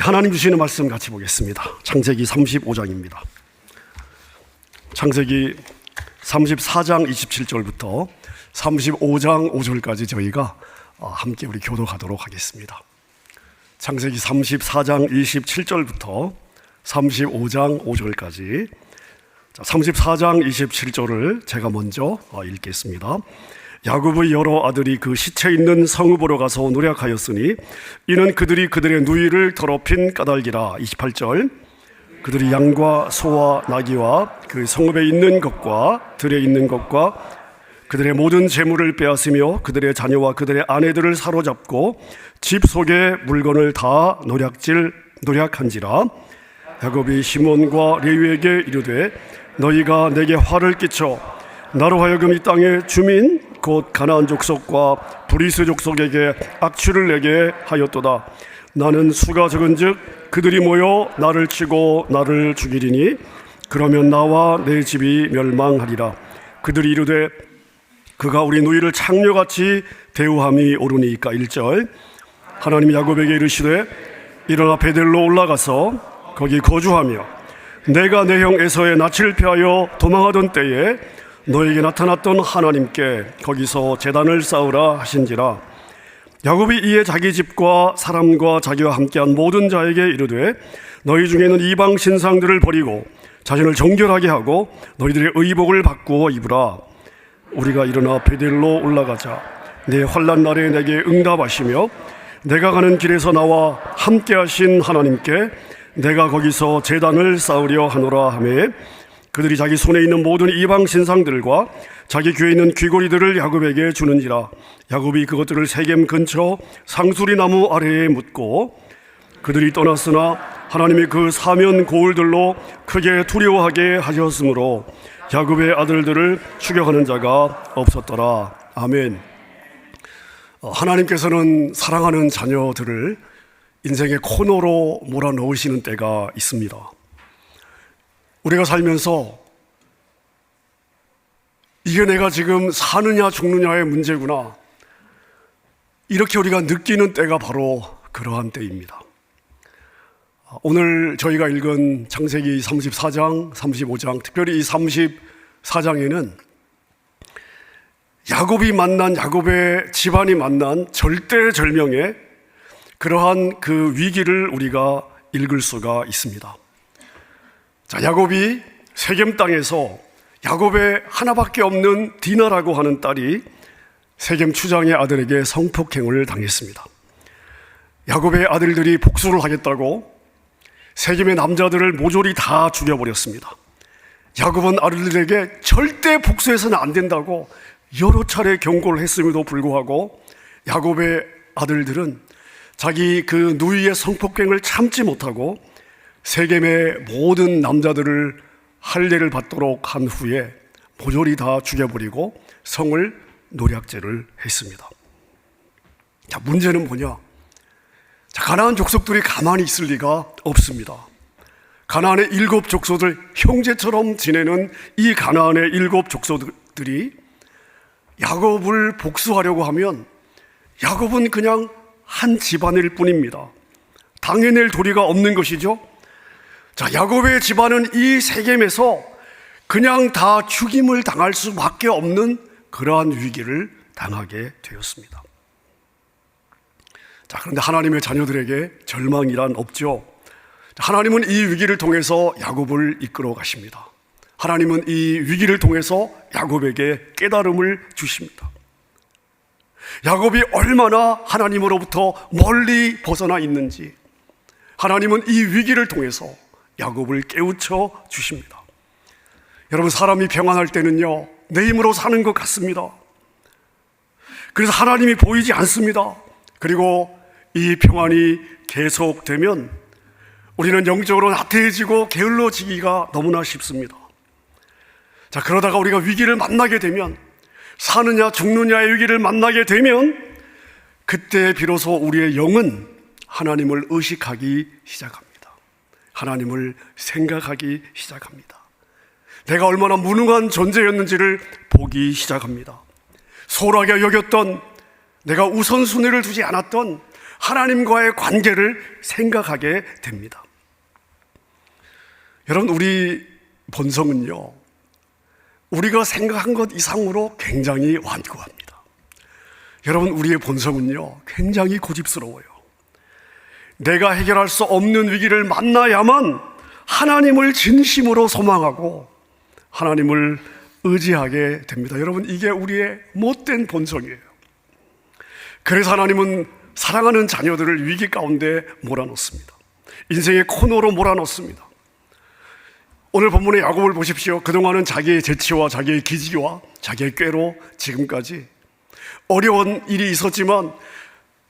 하나님 주시는 말씀 같이 보겠습니다. 창세기 35장입니다. 창세기 34장 27절부터 35장 5절까지 저희가 함께 우리 교독하도록 하겠습니다. 창세기 34장 27절부터 35장 5절까지 34장 27절을 제가 먼저 읽겠습니다. 야곱의 여러 아들이 그 시체 있는 성읍 보러 가서 노력하였으니 이는 그들이 그들의 누이를 더럽힌 까닭이라. 28절 그들이 양과 소와 나귀와 그 성읍에 있는 것과 들에 있는 것과 그들의 모든 재물을 빼앗으며 그들의 자녀와 그들의 아내들을 사로잡고 집 속의 물건을 다 노략한지라. 야곱이 시몬과 레위에게 이르되 너희가 내게 화를 끼쳐 나로 하여금 이 땅의 주민 곧 가나안 족속과 브리스 족속에게 악취를 내게 하였도다. 나는 수가 적은즉 그들이 모여 나를 치고 나를 죽이리니 그러면 나와 내 집이 멸망하리라. 그들이 이르되 그가 우리 누이를 창녀같이 대우함이 옳으니까. 1절 하나님이 야곱에게 이르시되 일어나 베델로 올라가서 거기 거주하며 내가 내 형 에서의 낯을 피하여 도망하던 때에 너에게 나타났던 하나님께 거기서 제단을 쌓으라 하신지라. 야곱이 이에 자기 집과 사람과 자기와 함께한 모든 자에게 이르되 너희 중에는 이방 신상들을 버리고 자신을 정결하게 하고 너희들의 의복을 바꾸어 입으라. 우리가 일어나 베델로 올라가자. 내 환난 날에 내게 응답하시며 내가 가는 길에서 나와 함께하신 하나님께 내가 거기서 제단을 쌓으려 하노라 하매 그들이 자기 손에 있는 모든 이방 신상들과 자기 귀에 있는 귀고리들을 야곱에게 주는지라. 야곱이 그것들을 세겜 근처 상수리 나무 아래에 묻고 그들이 떠났으나 하나님이 그 사면 고울들로 크게 두려워하게 하셨으므로 야곱의 아들들을 추격하는 자가 없었더라. 아멘. 하나님께서는 사랑하는 자녀들을 인생의 코너로 몰아넣으시는 때가 있습니다. 우리가 살면서 이게 내가 지금 사느냐 죽느냐의 문제구나, 이렇게 우리가 느끼는 때가 바로 그러한 때입니다. 오늘 저희가 읽은 창세기 34장, 35장, 특별히 이 34장에는 야곱의 집안이 만난 절대절명의 그러한 그 위기를 우리가 읽을 수가 있습니다. 자, 야곱이 세겜 땅에서 야곱의 하나밖에 없는 디나라고 하는 딸이 세겜 추장의 아들에게 성폭행을 당했습니다. 야곱의 아들들이 복수를 하겠다고 세겜의 남자들을 모조리 다 죽여버렸습니다. 야곱은 아들들에게 절대 복수해서는 안 된다고 여러 차례 경고를 했음에도 불구하고 야곱의 아들들은 자기 그 누이의 성폭행을 참지 못하고 세겜의 모든 남자들을 할례를 받도록 한 후에 모조리 다 죽여버리고 성을 노략질을 했습니다. 자, 문제는 뭐냐? 자, 가나안 족속들이 가만히 있을 리가 없습니다. 가나안의 7 족속들, 형제처럼 지내는 이 가나안의 7 족속들이 야곱을 복수하려고 하면 야곱은 그냥 한 집안일 뿐입니다. 당해낼 도리가 없는 것이죠. 자, 야곱의 집안은 이 세겜에서 그냥 다 죽임을 당할 수밖에 없는 그러한 위기를 당하게 되었습니다. 자, 그런데 하나님의 자녀들에게 절망이란 없죠. 하나님은 이 위기를 통해서 야곱을 이끌어 가십니다. 하나님은 이 위기를 통해서 야곱에게 깨달음을 주십니다. 야곱이 얼마나 하나님으로부터 멀리 벗어나 있는지 하나님은 이 위기를 통해서 야곱을 깨우쳐 주십니다. 여러분, 사람이 평안할 때는요, 내 힘으로 사는 것 같습니다. 그래서 하나님이 보이지 않습니다. 그리고 이 평안이 계속되면 우리는 영적으로 나태해지고 게을러지기가 너무나 쉽습니다. 자, 그러다가 우리가 위기를 만나게 되면, 사느냐 죽느냐의 위기를 만나게 되면 그때 비로소 우리의 영은 하나님을 의식하기 시작합니다. 하나님을 생각하기 시작합니다. 내가 얼마나 무능한 존재였는지를 보기 시작합니다. 소홀하게 여겼던, 내가 우선순위를 두지 않았던 하나님과의 관계를 생각하게 됩니다. 여러분, 우리 본성은요, 우리가 생각한 것 이상으로 굉장히 완고합니다. 여러분, 우리의 본성은요, 굉장히 고집스러워요. 내가 해결할 수 없는 위기를 만나야만 하나님을 진심으로 소망하고 하나님을 의지하게 됩니다. 여러분, 이게 우리의 못된 본성이에요. 그래서 하나님은 사랑하는 자녀들을 위기 가운데 몰아넣습니다. 인생의 코너로 몰아넣습니다. 오늘 본문의 야곱을 보십시오. 그동안은 자기의 재치와 자기의 기지와 자기의 꾀로 지금까지 어려운 일이 있었지만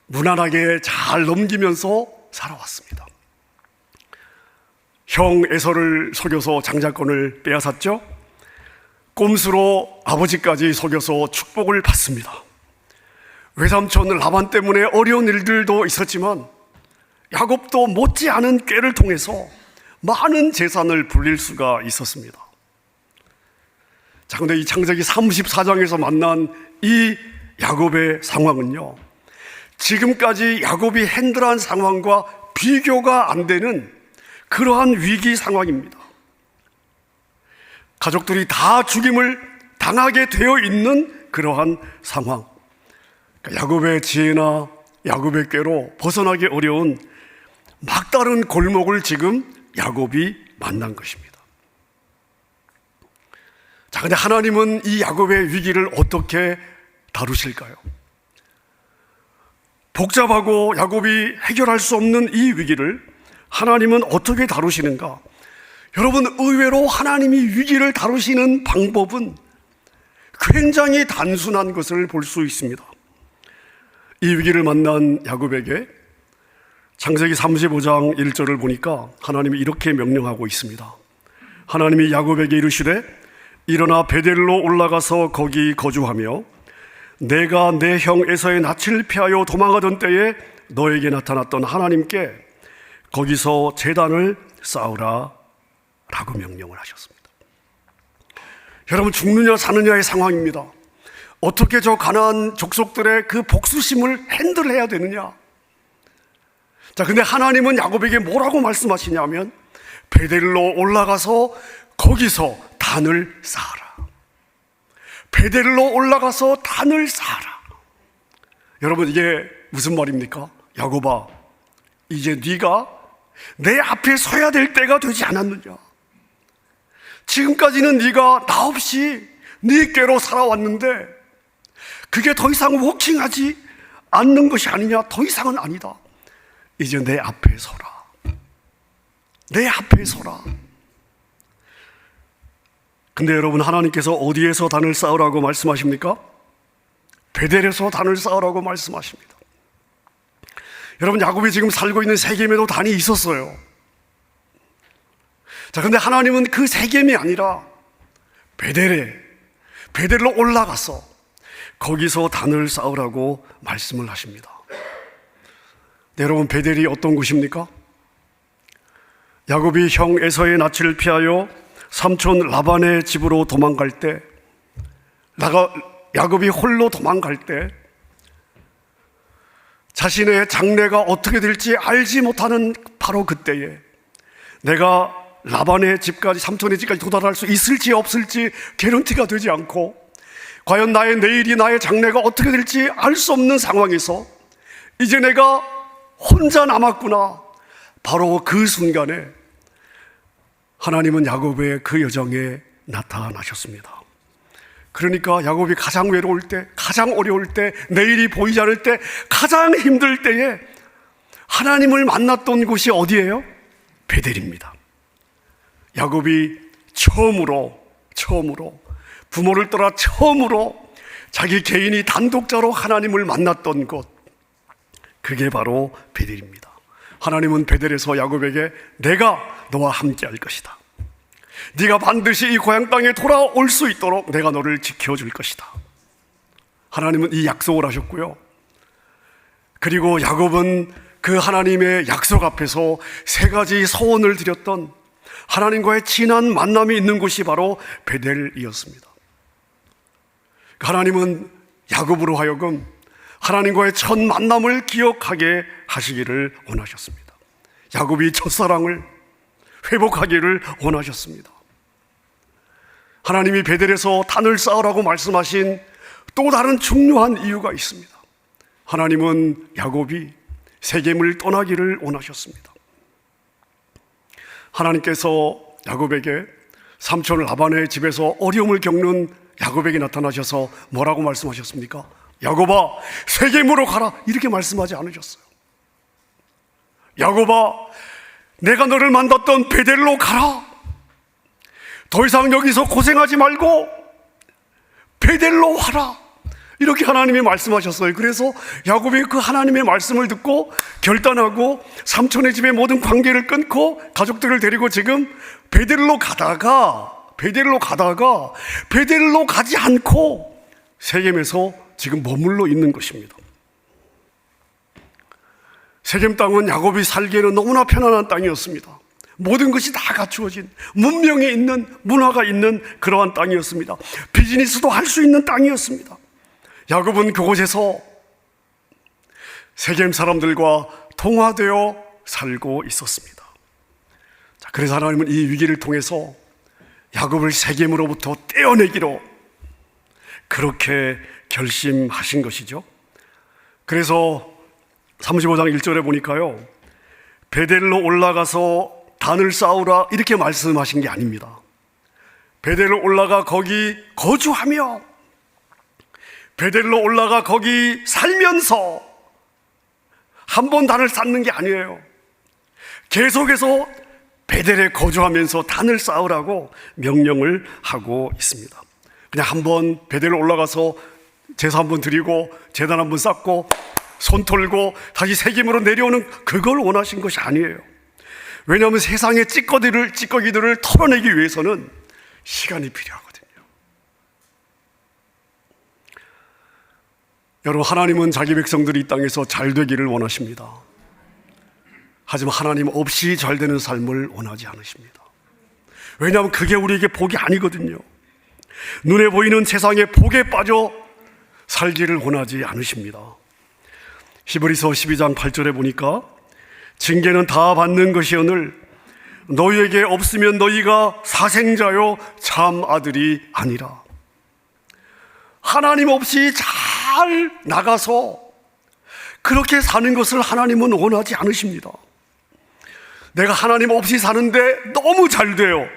무난하게 잘 넘기면서 살아왔습니다. 형 에서를 속여서 장자권을 빼앗았죠. 꼼수로 아버지까지 속여서 축복을 받습니다. 외삼촌 라반 때문에 어려운 일들도 있었지만 야곱도 못지않은 꾀를 통해서 많은 재산을 불릴 수가 있었습니다. 자, 근데 이 창세기 34장에서 만난 이 야곱의 상황은요, 지금까지 야곱이 핸들한 상황과 비교가 안 되는 그러한 위기 상황입니다. 가족들이 다 죽임을 당하게 되어 있는 그러한 상황. 야곱의 지혜나 야곱의 꾀로 벗어나기 어려운 막다른 골목을 지금 야곱이 만난 것입니다. 자, 근데 하나님은 이 야곱의 위기를 어떻게 다루실까요? 복잡하고 야곱이 해결할 수 없는 이 위기를 하나님은 어떻게 다루시는가? 여러분, 의외로 하나님이 위기를 다루시는 방법은 굉장히 단순한 것을 볼 수 있습니다. 이 위기를 만난 야곱에게 창세기 35장 1절을 보니까 하나님이 이렇게 명령하고 있습니다. 하나님이 야곱에게 이르시되 일어나 베델로 올라가서 거기 거주하며 내가 내 형 에서의 낯을 피하여 도망하던 때에 너에게 나타났던 하나님께 거기서 제단을 쌓으라 라고 명령을 하셨습니다. 여러분, 죽느냐 사느냐의 상황입니다. 어떻게 저 가나안 족속들의 그 복수심을 핸들해야 되느냐? 자, 근데 하나님은 야곱에게 뭐라고 말씀하시냐면 베델로 올라가서 거기서 단을 쌓아라. 베델로 올라가서 단을 쌓아라. 여러분, 이게 무슨 말입니까? 야곱아, 이제 네가 내 앞에 서야 될 때가 되지 않았느냐? 지금까지는 네가 나 없이 네 꾀로 살아왔는데 그게 더 이상 워킹하지 않는 것이 아니냐? 더 이상은 아니다. 이제 내 앞에 서라. 내 앞에 서라. 근데 여러분, 하나님께서 어디에서 단을 쌓으라고 말씀하십니까? 베델에서 단을 쌓으라고 말씀하십니다. 여러분, 야곱이 지금 살고 있는 세겜에도 단이 있었어요. 자, 근데 하나님은 그 세겜이 아니라 베델로 올라가서 거기서 단을 쌓으라고 말씀을 하십니다. 네, 여러분, 베델이 어떤 곳입니까? 야곱이 형 에서의 낯을 피하여 삼촌 라반의 집으로 도망갈 때, 야곱이 홀로 도망갈 때 자신의 장래가 어떻게 될지 알지 못하는 바로 그때에 내가 라반의 집까지, 삼촌의 집까지 도달할 수 있을지 없을지 개런티가 되지 않고 과연 나의 내일이, 나의 장래가 어떻게 될지 알 수 없는 상황에서 이제 내가 혼자 남았구나. 바로 그 순간에 하나님은 야곱의 그 여정에 나타나셨습니다. 그러니까 야곱이 가장 외로울 때, 가장 어려울 때, 내일이 보이지 않을 때, 가장 힘들 때에 하나님을 만났던 곳이 어디예요? 베델입니다. 야곱이 처음으로 부모를 떠나 처음으로 자기 개인이 단독자로 하나님을 만났던 곳, 그게 바로 베델입니다. 하나님은 베델에서 야곱에게 내가 너와 함께 할 것이다. 네가 반드시 이 고향 땅에 돌아올 수 있도록 내가 너를 지켜줄 것이다. 하나님은 이 약속을 하셨고요. 그리고 야곱은 그 하나님의 약속 앞에서 세 가지 소원을 드렸던 하나님과의 진한 만남이 있는 곳이 바로 베델이었습니다. 하나님은 야곱으로 하여금 하나님과의 첫 만남을 기억하게 하시기를 원하셨습니다. 야곱이 첫사랑을 회복하기를 원하셨습니다. 하나님이 베델에서 단을 쌓으라고 말씀하신 또 다른 중요한 이유가 있습니다. 하나님은 야곱이 세겜을 떠나기를 원하셨습니다. 하나님께서 야곱에게 삼촌 라반의 집에서 어려움을 겪는 야곱에게 나타나셔서 뭐라고 말씀하셨습니까? 야곱아, 세겜으로 가라, 이렇게 말씀하지 않으셨어요. 야곱아, 내가 너를 만났던 베델로 가라. 더 이상 여기서 고생하지 말고 베델로 와라, 이렇게 하나님이 말씀하셨어요. 그래서 야곱이 그 하나님의 말씀을 듣고 결단하고 삼촌의 집의 모든 관계를 끊고 가족들을 데리고 지금 베델로 가다가 베델로 가지 않고 세겜에서 지금 머물러 있는 것입니다. 세겜 땅은 야곱이 살기에는 너무나 편안한 땅이었습니다. 모든 것이 다 갖추어진, 문명이 있는, 문화가 있는 그러한 땅이었습니다. 비즈니스도 할 수 있는 땅이었습니다. 야곱은 그곳에서 세겜 사람들과 통화되어 살고 있었습니다. 자, 그래서 하나님은 이 위기를 통해서 야곱을 세겜으로부터 떼어내기로 그렇게 결심하신 것이죠. 그래서 35장 1절에 보니까요, 베델로 올라가서 단을 쌓으라 이렇게 말씀하신 게 아닙니다. 베델로 올라가 거기 거주하며 베델로 올라가 거기 살면서 한 번 단을 쌓는 게 아니에요. 계속해서 베델에 거주하면서 단을 쌓으라고 명령을 하고 있습니다. 그냥 한번 베델로 올라가서 제사 한번 드리고 제단 한번 쌓고 손 털고 다시 세겜으로 내려오는 그걸 원하신 것이 아니에요. 왜냐하면 세상의 찌꺼기들을 털어내기 위해서는 시간이 필요하거든요. 여러분, 하나님은 자기 백성들이 이 땅에서 잘 되기를 원하십니다. 하지만 하나님 없이 잘 되는 삶을 원하지 않으십니다. 왜냐하면 그게 우리에게 복이 아니거든요. 눈에 보이는 세상의 복에 빠져 살기를 원하지 않으십니다. 히브리서 12장 8절에 보니까 징계는 다 받는 것이오늘 너희에게 없으면 너희가 사생자요 참 아들이 아니라. 하나님 없이 잘 나가서 그렇게 사는 것을 하나님은 원하지 않으십니다. 내가 하나님 없이 사는데 너무 잘 돼요.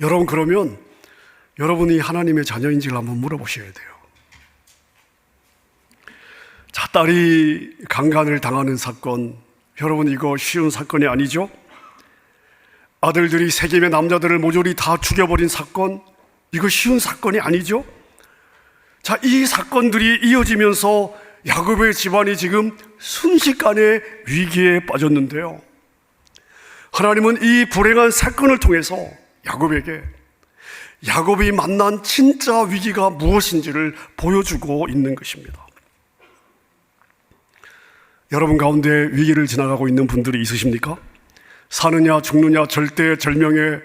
여러분, 그러면 여러분이 하나님의 자녀인지를 한번 물어보셔야 돼요. 자, 딸이 강간을 당하는 사건, 여러분, 이거 쉬운 사건이 아니죠? 아들들이 세겜의 남자들을 모조리 다 죽여버린 사건, 이거 쉬운 사건이 아니죠? 자, 이 사건들이 이어지면서 야곱의 집안이 지금 순식간에 위기에 빠졌는데요, 하나님은 이 불행한 사건을 통해서 야곱이 만난 진짜 위기가 무엇인지를 보여주고 있는 것입니다. 여러분 가운데 위기를 지나가고 있는 분들이 있으십니까? 사느냐 죽느냐 절대절명의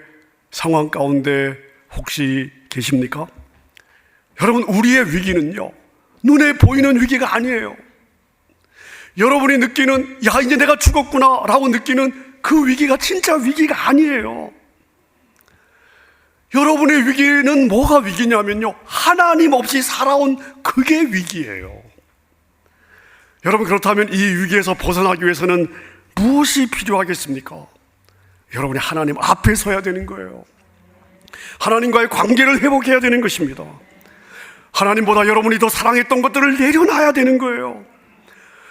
상황 가운데 혹시 계십니까? 여러분, 우리의 위기는요, 눈에 보이는 위기가 아니에요. 여러분이 느끼는 야, 이제 내가 죽었구나 라고 느끼는 그 위기가 진짜 위기가 아니에요. 여러분의 위기는 뭐가 위기냐면요, 하나님 없이 살아온 그게 위기예요. 여러분, 그렇다면 이 위기에서 벗어나기 위해서는 무엇이 필요하겠습니까? 여러분이 하나님 앞에 서야 되는 거예요. 하나님과의 관계를 회복해야 되는 것입니다. 하나님보다 여러분이 더 사랑했던 것들을 내려놔야 되는 거예요.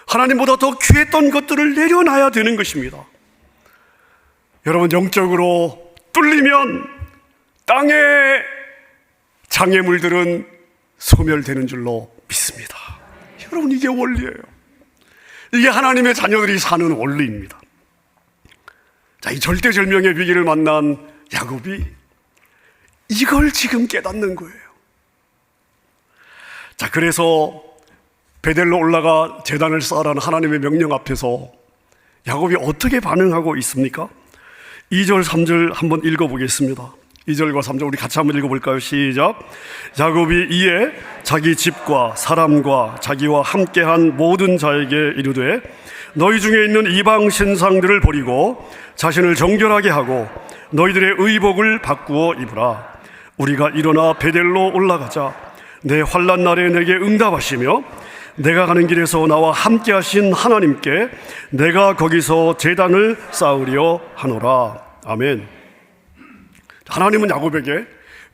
하나님보다 더 귀했던 것들을 내려놔야 되는 것입니다. 여러분, 영적으로 뚫리면 땅의 장애물들은 소멸되는 줄로 믿습니다. 여러분, 이게 원리예요. 이게 하나님의 자녀들이 사는 원리입니다. 자, 이 절대절명의 위기를 만난 야곱이 이걸 지금 깨닫는 거예요. 자, 그래서 베델로 올라가 제단을 쌓으라는 하나님의 명령 앞에서 야곱이 어떻게 반응하고 있습니까? 2절, 3절 한번 읽어보겠습니다. 2절과 3절 우리 같이 한번 읽어볼까요? 시작. 야곱이 이에 자기 집과 사람과 자기와 함께한 모든 자에게 이르되 너희 중에 있는 이방 신상들을 버리고 자신을 정결하게 하고 너희들의 의복을 바꾸어 입으라. 우리가 일어나 베델로 올라가자. 내 환난 날에 내게 응답하시며 내가 가는 길에서 나와 함께 하신 하나님께 내가 거기서 제단을 쌓으려 하노라. 아멘. 하나님은 야곱에게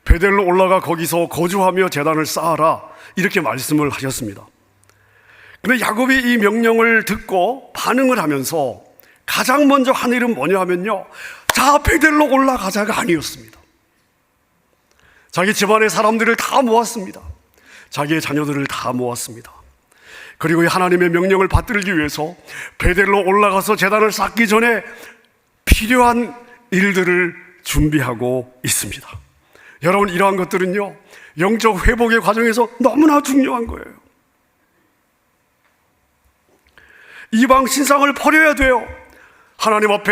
베델로 올라가 거기서 거주하며 제단을 쌓아라 이렇게 말씀을 하셨습니다. 그런데 야곱이 이 명령을 듣고 반응을 하면서 가장 먼저 한 일은 뭐냐 하면요, 자 베델로 올라가자가 아니었습니다. 자기 집안의 사람들을 다 모았습니다. 자기의 자녀들을 다 모았습니다. 그리고 이 하나님의 명령을 받들기 위해서 베델로 올라가서 제단을 쌓기 전에 필요한 일들을 준비하고 있습니다. 여러분, 이러한 것들은요, 영적 회복의 과정에서 너무나 중요한 거예요. 이방 신상을 버려야 돼요. 하나님 앞에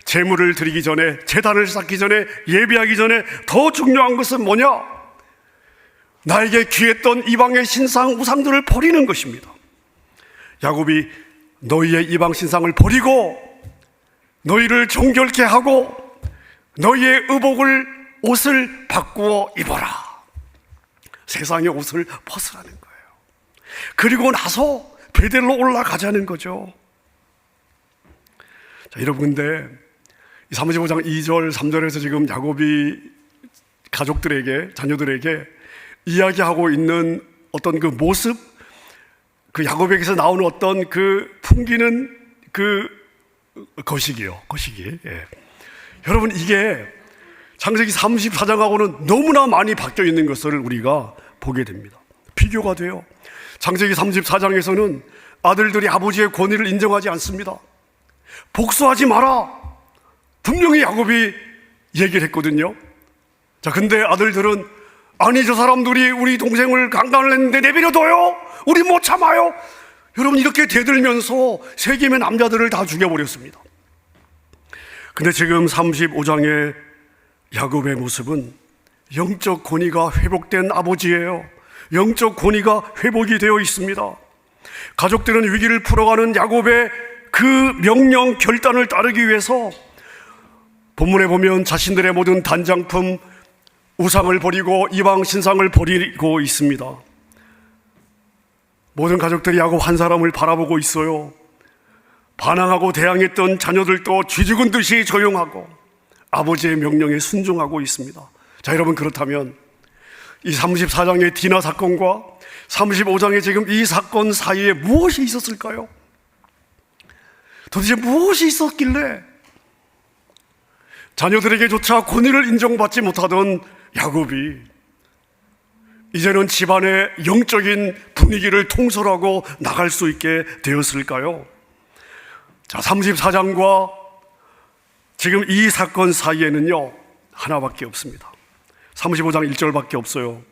제물을 드리기 전에, 제단을 쌓기 전에, 예비하기 전에 더 중요한 것은 뭐냐? 나에게 귀했던 이방의 신상 우상들을 버리는 것입니다. 야곱이 너희의 이방 신상을 버리고 너희를 정결케 하고 너희의 옷을 바꾸어 입어라. 세상의 옷을 벗으라는 거예요. 그리고 나서 베델로 올라가자는 거죠. 자, 여러분, 근데 35장 2절 3절에서 지금 야곱이 가족들에게, 자녀들에게 이야기하고 있는 어떤 그 모습, 그 야곱에게서 나오는 어떤 그 풍기는 그 거시기. 예. 여러분, 이게 창세기 34장하고는 너무나 많이 바뀌어 있는 것을 우리가 보게 됩니다. 비교가 돼요. 창세기 34장에서는 아들들이 아버지의 권위를 인정하지 않습니다. 복수하지 마라, 분명히 야곱이 얘기를 했거든요. 자, 근데 아들들은 아니, 저 사람들이 우리 동생을 강간을 했는데 내버려둬요, 우리 못 참아요. 여러분, 이렇게 대들면서 세겜의 남자들을 다 죽여버렸습니다. 근데 지금 35장의 야곱의 모습은 영적 권위가 회복된 아버지예요. 영적 권위가 회복이 되어 있습니다. 가족들은 위기를 풀어가는 야곱의 그 명령 결단을 따르기 위해서 본문에 보면 자신들의 모든 단장품, 우상을 버리고 이방 신상을 버리고 있습니다. 모든 가족들이 야곱 한 사람을 바라보고 있어요. 반항하고 대항했던 자녀들도 쥐죽은 듯이 조용하고 아버지의 명령에 순종하고 있습니다. 자, 여러분, 그렇다면 이 34장의 디나 사건과 35장의 지금 이 사건 사이에 무엇이 있었을까요? 도대체 무엇이 있었길래 자녀들에게조차 권위를 인정받지 못하던 야곱이 이제는 집안의 영적인 분위기를 통솔하고 나갈 수 있게 되었을까요? 자, 34장과 지금 이 사건 사이에는요, 하나밖에 없습니다. 35장 1절밖에 없어요.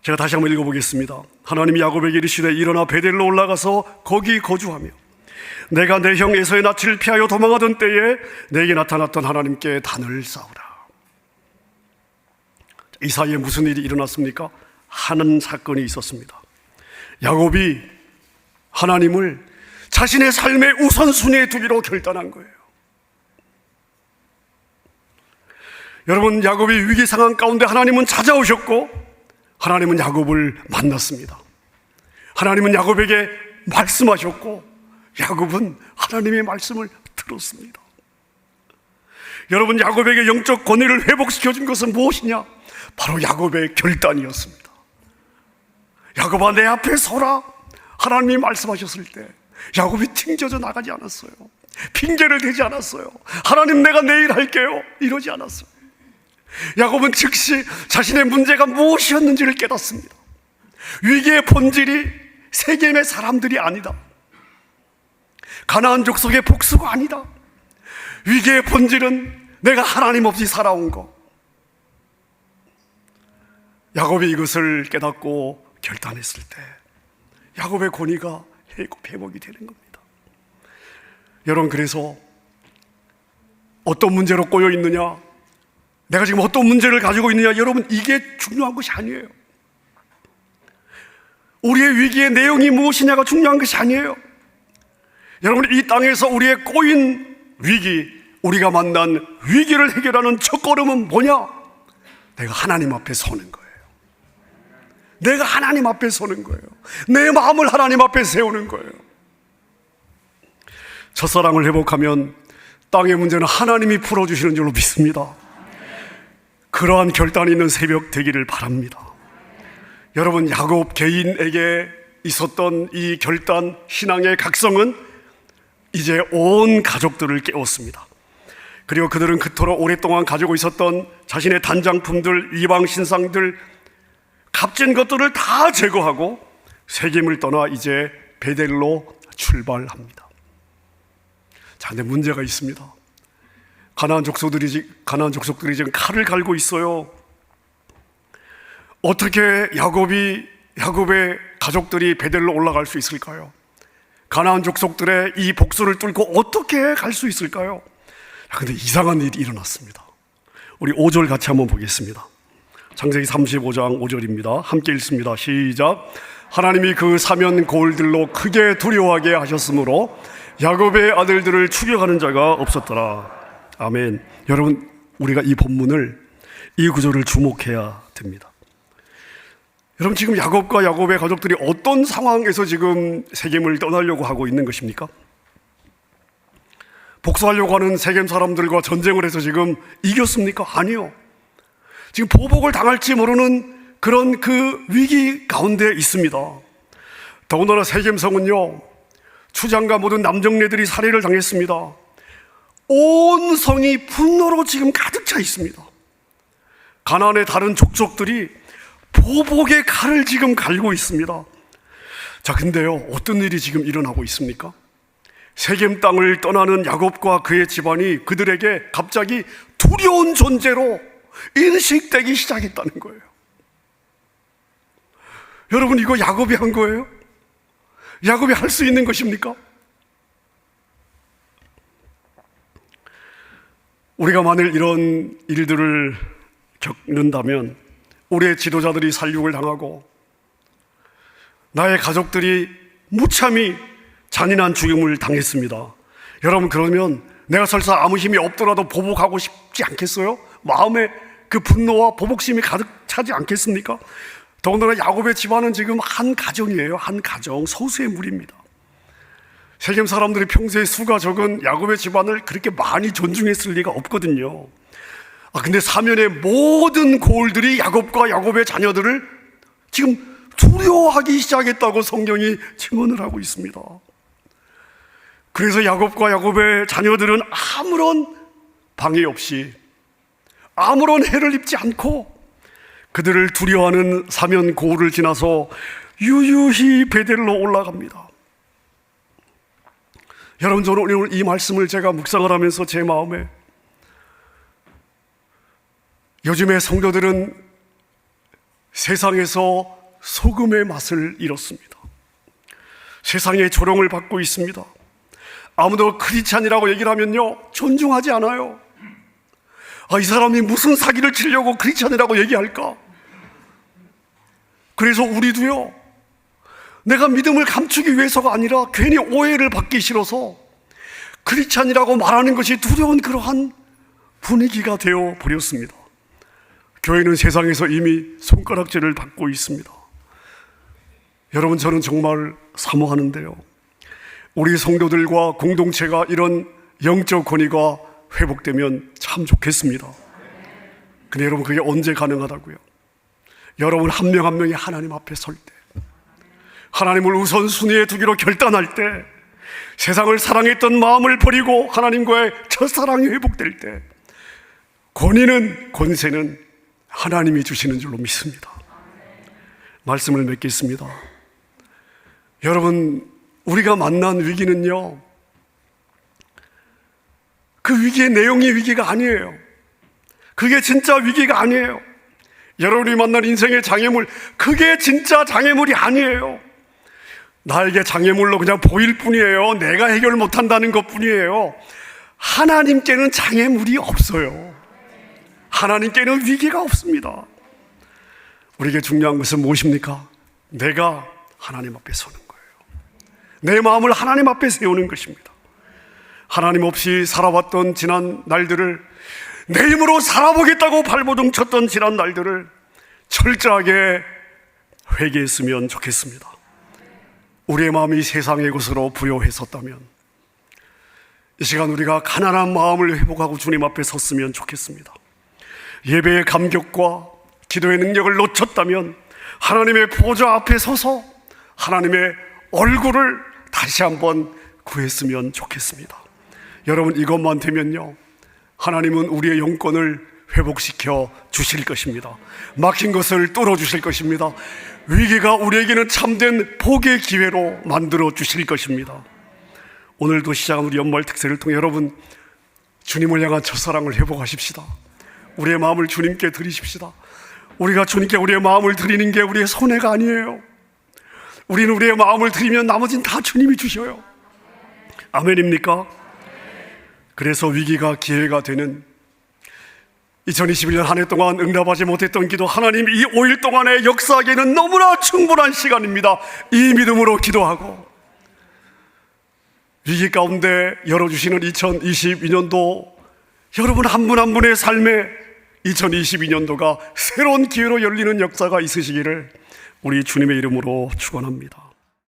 제가 다시 한번 읽어보겠습니다. 하나님이 야곱에게 이르시되 일어나 베델로 올라가서 거기 거주하며 내가 내 형 에서의 낯을 피하여 도망하던 때에 내게 나타났던 하나님께 단을 쌓으라. 이 사이에 무슨 일이 일어났습니까? 하는 사건이 있었습니다. 야곱이 하나님을 자신의 삶의 우선순위에 두기로 결단한 거예요. 여러분, 야곱이 위기 상황 가운데 하나님은 찾아오셨고 하나님은 야곱을 만났습니다. 하나님은 야곱에게 말씀하셨고 야곱은 하나님의 말씀을 들었습니다. 여러분, 야곱에게 영적 권위를 회복시켜준 것은 무엇이냐? 바로 야곱의 결단이었습니다. 야곱아, 내 앞에 서라. 하나님이 말씀하셨을 때 야곱이 튕겨져 나가지 않았어요. 핑계를 대지 않았어요. 하나님, 내가 내일 할게요, 이러지 않았어요. 야곱은 즉시 자신의 문제가 무엇이었는지를 깨닫습니다. 위기의 본질이 세겜의 사람들이 아니다. 가나안 족속의 복수가 아니다. 위기의 본질은 내가 하나님 없이 살아온 것. 야곱이 이것을 깨닫고 결단했을 때 야곱의 권위가 회복이 되는 겁니다. 여러분, 그래서 어떤 문제로 꼬여 있느냐? 내가 지금 어떤 문제를 가지고 있느냐, 여러분, 이게 중요한 것이 아니에요. 우리의 위기의 내용이 무엇이냐가 중요한 것이 아니에요. 여러분, 이 땅에서 우리의 꼬인 위기, 우리가 만난 위기를 해결하는 첫걸음은 뭐냐? 내가 하나님 앞에 서는 거예요. 내가 하나님 앞에 서는 거예요. 내 마음을 하나님 앞에 세우는 거예요. 첫사랑을 회복하면 땅의 문제는 하나님이 풀어주시는 줄로 믿습니다. 그러한 결단이 있는 새벽 되기를 바랍니다. 여러분, 야곱 개인에게 있었던 이 결단, 신앙의 각성은 이제 온 가족들을 깨웠습니다. 그리고 그들은 그토록 오랫동안 가지고 있었던 자신의 단장품들, 이방 신상들, 값진 것들을 다 제거하고 세겜을 떠나 이제 베델로 출발합니다. 자, 근데 문제가 있습니다. 가나안 족속들이 지금 칼을 갈고 있어요. 어떻게 야곱의 가족들이 베델로 올라갈 수 있을까요? 가나안 족속들의 이 복수를 뚫고 어떻게 갈 수 있을까요? 근데 이상한 일이 일어났습니다. 우리 5절 같이 한번 보겠습니다. 창세기 35장 5절입니다. 함께 읽습니다. 시작. 하나님이 그 사면 고을들로 크게 두려워하게 하셨으므로 야곱의 아들들을 추격하는 자가 없었더라. 아멘. 여러분, 우리가 이 본문을, 이 구절을 주목해야 됩니다. 여러분, 지금 야곱과 야곱의 가족들이 어떤 상황에서 지금 세겜을 떠나려고 하고 있는 것입니까? 복수하려고 하는 세겜 사람들과 전쟁을 해서 지금 이겼습니까? 아니요. 지금 보복을 당할지 모르는 그런 그 위기 가운데 있습니다. 더군다나 세겜 성은요, 추장과 모든 남정네들이 살해를 당했습니다. 온 성이 분노로 지금 가득 차 있습니다. 가나안의 다른 족속들이 보복의 칼을 지금 갈고 있습니다. 자, 근데요, 어떤 일이 지금 일어나고 있습니까? 세겜 땅을 떠나는 야곱과 그의 집안이 그들에게 갑자기 두려운 존재로 인식되기 시작했다는 거예요. 여러분, 이거 야곱이 한 거예요? 야곱이 할 수 있는 것입니까? 우리가 만일 이런 일들을 겪는다면 우리의 지도자들이 살육을 당하고 나의 가족들이 무참히 잔인한 죽임을 당했습니다. 여러분, 그러면 내가 설사 아무 힘이 없더라도 보복하고 싶지 않겠어요? 마음에 그 분노와 보복심이 가득 차지 않겠습니까? 더군다나 야곱의 집안은 지금 한 가정이에요. 한 가정, 소수의 무리입니다. 세겜 사람들이 평소에 수가 적은 야곱의 집안을 그렇게 많이 존중했을 리가 없거든요. 근데 사면의 모든 고을들이 야곱과 야곱의 자녀들을 지금 두려워하기 시작했다고 성경이 증언을 하고 있습니다. 그래서 야곱과 야곱의 자녀들은 아무런 방해 없이, 아무런 해를 입지 않고 그들을 두려워하는 사면 고을을 지나서 유유히 베델로 올라갑니다. 여러분, 저는 오늘 이 말씀을 제가 묵상을 하면서 제 마음에, 요즘의 성도들은 세상에서 소금의 맛을 잃었습니다. 세상의 조롱을 받고 있습니다. 아무도 크리스찬이라고 얘기를 하면요, 존중하지 않아요. 이 사람이 무슨 사기를 치려고 크리스찬이라고 얘기할까? 그래서 우리도요, 내가 믿음을 감추기 위해서가 아니라 괜히 오해를 받기 싫어서 크리스찬이라고 말하는 것이 두려운 그러한 분위기가 되어 버렸습니다. 교회는 세상에서 이미 손가락질을 받고 있습니다. 여러분, 저는 정말 사모하는데요, 우리 성도들과 공동체가 이런 영적 권위가 회복되면 참 좋겠습니다. 근데 여러분, 그게 언제 가능하다고요? 여러분 한 명 한 명이 하나님 앞에 설 때, 하나님을 우선순위에 두기로 결단할 때, 세상을 사랑했던 마음을 버리고 하나님과의 첫사랑이 회복될 때, 권세는 하나님이 주시는 줄로 믿습니다. 말씀을 맺겠습니다. 여러분, 우리가 만난 위기는요, 그 위기의 내용이 위기가 아니에요. 그게 진짜 위기가 아니에요. 여러분이 만난 인생의 장애물, 그게 진짜 장애물이 아니에요. 나에게 장애물로 그냥 보일 뿐이에요. 내가 해결 못한다는 것 뿐이에요. 하나님께는 장애물이 없어요. 하나님께는 위기가 없습니다. 우리에게 중요한 것은 무엇입니까? 내가 하나님 앞에 서는 거예요. 내 마음을 하나님 앞에 세우는 것입니다. 하나님 없이 살아왔던 지난 날들을, 내 힘으로 살아보겠다고 발버둥 쳤던 지난 날들을 철저하게 회개했으면 좋겠습니다. 우리의 마음이 세상의 것으로 부요했었다면 이 시간 우리가 가난한 마음을 회복하고 주님 앞에 섰으면 좋겠습니다. 예배의 감격과 기도의 능력을 놓쳤다면 하나님의 보좌 앞에 서서 하나님의 얼굴을 다시 한번 구했으면 좋겠습니다. 여러분, 이것만 되면요, 하나님은 우리의 영권을 회복시켜 주실 것입니다. 막힌 것을 뚫어 주실 것입니다. 위기가 우리에게는 참된 복의 기회로 만들어 주실 것입니다. 오늘도 시작한 우리 연말 특세를 통해 여러분, 주님을 향한 첫사랑을 회복하십시다. 우리의 마음을 주님께 드리십시다. 우리가 주님께 우리의 마음을 드리는 게 우리의 손해가 아니에요. 우리는 우리의 마음을 드리면 나머지는 다 주님이 주셔요. 아멘입니까? 그래서 위기가 기회가 되는 2021년 한 해 동안 응답하지 못했던 기도, 하나님 이 5일 동안의 역사하기에는 너무나 충분한 시간입니다. 이 믿음으로 기도하고 위기 가운데 열어주시는 2022년도, 여러분 한 분 한 분의 삶에 2022년도가 새로운 기회로 열리는 역사가 있으시기를 우리 주님의 이름으로 축원합니다.